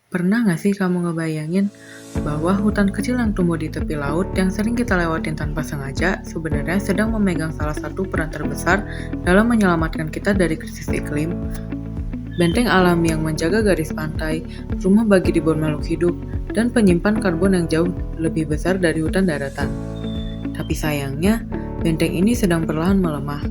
Pernah nggak sih kamu ngebayangin bahwa hutan kecil yang tumbuh di tepi laut yang sering kita lewatin tanpa sengaja sebenarnya sedang memegang salah satu peran terbesar dalam menyelamatkan kita dari krisis iklim? Benteng alam yang menjaga garis pantai, rumah bagi ribuan makhluk hidup, dan penyimpan karbon yang jauh lebih besar dari hutan daratan. Tapi sayangnya, benteng ini sedang perlahan melemah.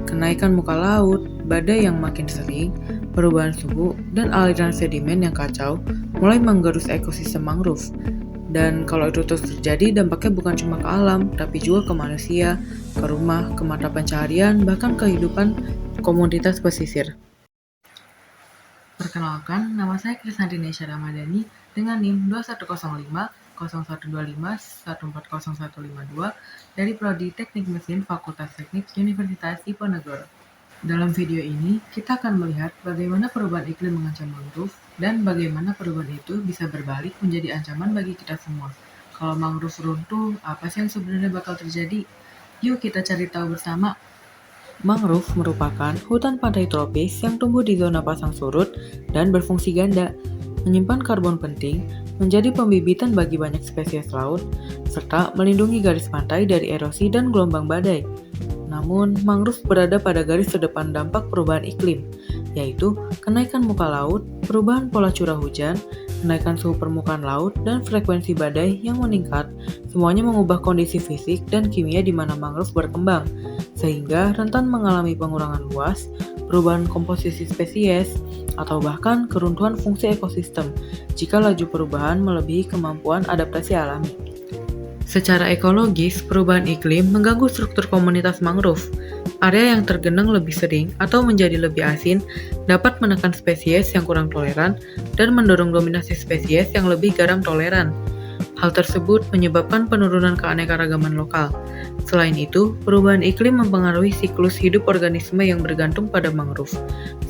Kenaikan muka laut, badai yang makin sering, perubahan suhu, dan aliran sedimen yang kacau mulai menggerus ekosistem mangrove. Dan kalau itu terus terjadi, dampaknya bukan cuma ke alam, tapi juga ke manusia, ke rumah, ke mata pencaharian, bahkan kehidupan komunitas pesisir. Perkenalkan, nama saya Krisnandinesya Ramadhani dengan NIM 2105 0125 140152 dari Prodi Teknik Mesin Fakultas Teknik Universitas Diponegoro. Dalam video ini, kita akan melihat bagaimana perubahan iklim mengancam mangrove dan bagaimana perubahan itu bisa berbalik menjadi ancaman bagi kita semua. Kalau mangrove runtuh, apa sih yang sebenarnya bakal terjadi? Yuk kita cari tahu bersama. Mangrove merupakan hutan pantai tropis yang tumbuh di zona pasang surut dan berfungsi ganda, menyimpan karbon penting, menjadi pembibitan bagi banyak spesies laut, serta melindungi garis pantai dari erosi dan gelombang badai. Namun, mangrove berada pada garis terdepan dampak perubahan iklim, yaitu kenaikan muka laut, perubahan pola curah hujan, kenaikan suhu permukaan laut, dan frekuensi badai yang meningkat, semuanya mengubah kondisi fisik dan kimia di mana mangrove berkembang, sehingga rentan mengalami pengurangan luas, perubahan komposisi spesies, atau bahkan keruntuhan fungsi ekosistem jika laju perubahan melebihi kemampuan adaptasi alami. Secara ekologis, perubahan iklim mengganggu struktur komunitas mangrove. Area yang tergenang lebih sering atau menjadi lebih asin dapat menekan spesies yang kurang toleran dan mendorong dominasi spesies yang lebih garam toleran. Hal tersebut menyebabkan penurunan keanekaragaman lokal. Selain itu, perubahan iklim mempengaruhi siklus hidup organisme yang bergantung pada mangrove,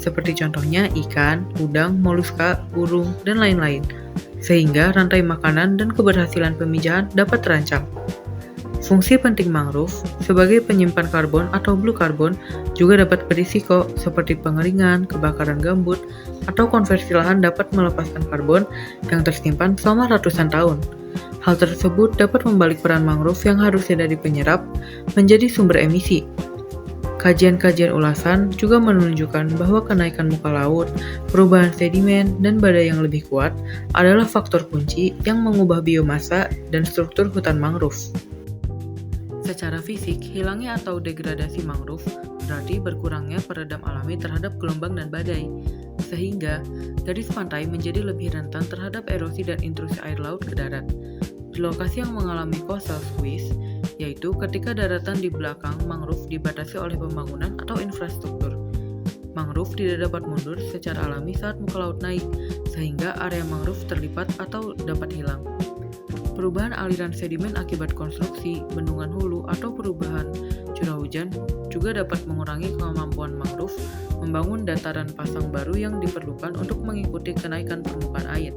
seperti contohnya ikan, udang, moluska, burung, dan lain-lain, sehingga rantai makanan dan keberhasilan pemijahan dapat terancam. Fungsi penting mangrove sebagai penyimpan karbon atau blue carbon juga dapat berisiko seperti pengeringan, kebakaran gambut, atau konversi lahan dapat melepaskan karbon yang tersimpan selama ratusan tahun. Hal tersebut dapat membalik peran mangrove yang harusnya dari penyerap menjadi sumber emisi. Kajian-kajian ulasan juga menunjukkan bahwa kenaikan muka laut, perubahan sedimen, dan badai yang lebih kuat adalah faktor kunci yang mengubah biomasa dan struktur hutan mangrove. Secara fisik, hilangnya atau degradasi mangrove berarti berkurangnya peredam alami terhadap gelombang dan badai, sehingga garis pantai menjadi lebih rentan terhadap erosi dan intrusi air laut ke darat. Di lokasi yang mengalami coastal squeeze, yaitu ketika daratan di belakang mangrove dibatasi oleh pembangunan atau infrastruktur. Mangrove tidak dapat mundur secara alami saat muka laut naik, sehingga area mangrove terlipat atau dapat hilang. Perubahan aliran sedimen akibat konstruksi, bendungan hulu, atau perubahan curah hujan juga dapat mengurangi kemampuan mangrove membangun dataran pasang baru yang diperlukan untuk mengikuti kenaikan permukaan air.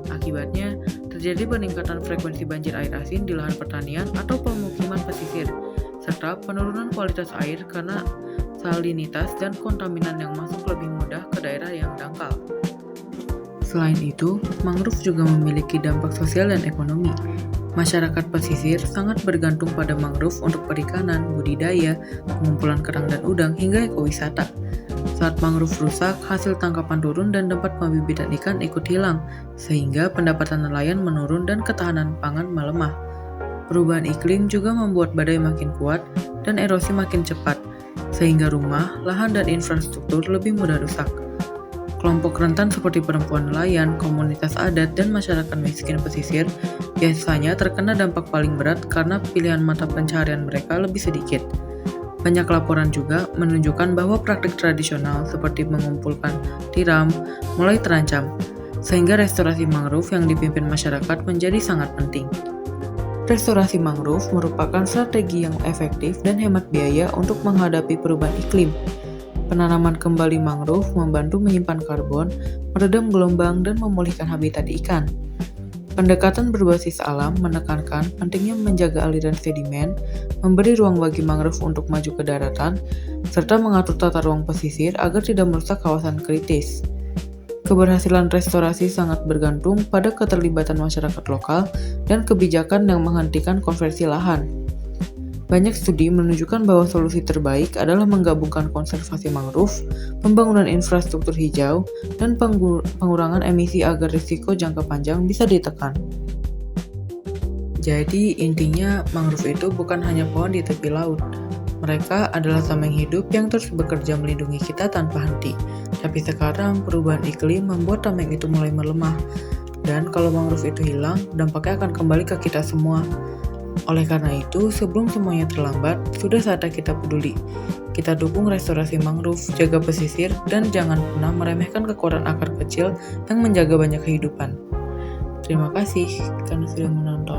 Akibatnya, terjadi peningkatan frekuensi banjir air asin di lahan pertanian atau pemukiman pesisir, serta penurunan kualitas air karena salinitas dan kontaminan yang masuk lebih mudah ke daerah yang dangkal. Selain itu, mangrove juga memiliki dampak sosial dan ekonomi. Masyarakat pesisir sangat bergantung pada mangrove untuk perikanan, budidaya, pengumpulan kerang dan udang, hingga ekowisata. Saat mangrove rusak, hasil tangkapan turun dan tempat pembibitan ikan ikut hilang, sehingga pendapatan nelayan menurun dan ketahanan pangan melemah. Perubahan iklim juga membuat badai makin kuat dan erosi makin cepat, sehingga rumah, lahan, dan infrastruktur lebih mudah rusak. Kelompok rentan seperti perempuan nelayan, komunitas adat, dan masyarakat miskin pesisir biasanya terkena dampak paling berat karena pilihan mata pencaharian mereka lebih sedikit. Banyak laporan juga menunjukkan bahwa praktik tradisional seperti mengumpulkan tiram mulai terancam, sehingga restorasi mangrove yang dipimpin masyarakat menjadi sangat penting. Restorasi mangrove merupakan strategi yang efektif dan hemat biaya untuk menghadapi perubahan iklim. Penanaman kembali mangrove membantu menyimpan karbon, meredam gelombang, dan memulihkan habitat ikan. Pendekatan berbasis alam menekankan pentingnya menjaga aliran sedimen, memberi ruang bagi mangrove untuk maju ke daratan, serta mengatur tata ruang pesisir agar tidak merusak kawasan kritis. Keberhasilan restorasi sangat bergantung pada keterlibatan masyarakat lokal dan kebijakan yang menghentikan konversi lahan. Banyak studi menunjukkan bahwa solusi terbaik adalah menggabungkan konservasi mangrove, pembangunan infrastruktur hijau, dan pengurangan emisi agar risiko jangka panjang bisa ditekan. Jadi intinya mangrove itu bukan hanya pohon di tepi laut. Mereka adalah tameng hidup yang terus bekerja melindungi kita tanpa henti. Tapi sekarang perubahan iklim membuat tameng itu mulai melemah. Dan kalau mangrove itu hilang, dampaknya akan kembali ke kita semua. Oleh karena itu, sebelum semuanya terlambat, sudah saatnya kita peduli. Kita dukung restorasi mangrove, jaga pesisir, dan jangan pernah meremehkan kekuatan akar kecil yang menjaga banyak kehidupan. Terima kasih karena sudah menonton.